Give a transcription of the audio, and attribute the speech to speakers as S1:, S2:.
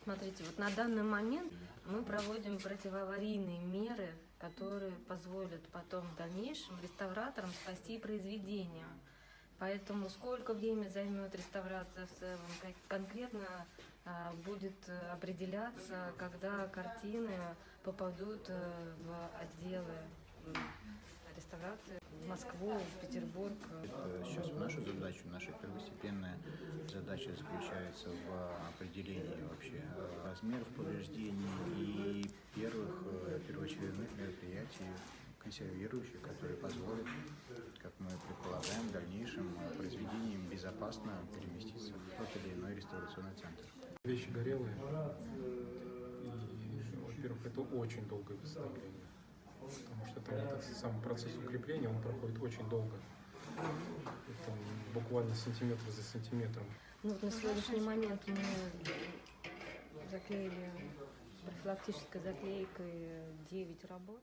S1: Смотрите, вот на данный момент мы проводим противоаварийные меры, которые позволят потом в дальнейшем реставраторам спасти произведение. Поэтому сколько времени займет реставрация в целом, конкретно будет определяться, когда картины попадут в отделы реставрации в Москву, в Петербург.
S2: Сейчас наша задача, наша первостепенная задача заключается в определении вообще размеров повреждений и первоочередных мероприятий консервирующих, которые позволят, как мы предполагаем, в дальнейшем произведениям безопасно переместиться в тот или иной реставрационный центр.
S3: Вещи горелые, и, во-первых, это очень долгое восстановление, потому что там этот сам процесс укрепления, он проходит очень долго, это буквально сантиметр за сантиметром.
S1: Ну, вот на сегодняшний момент мы заклеили профилактической заклейкой 9 работ.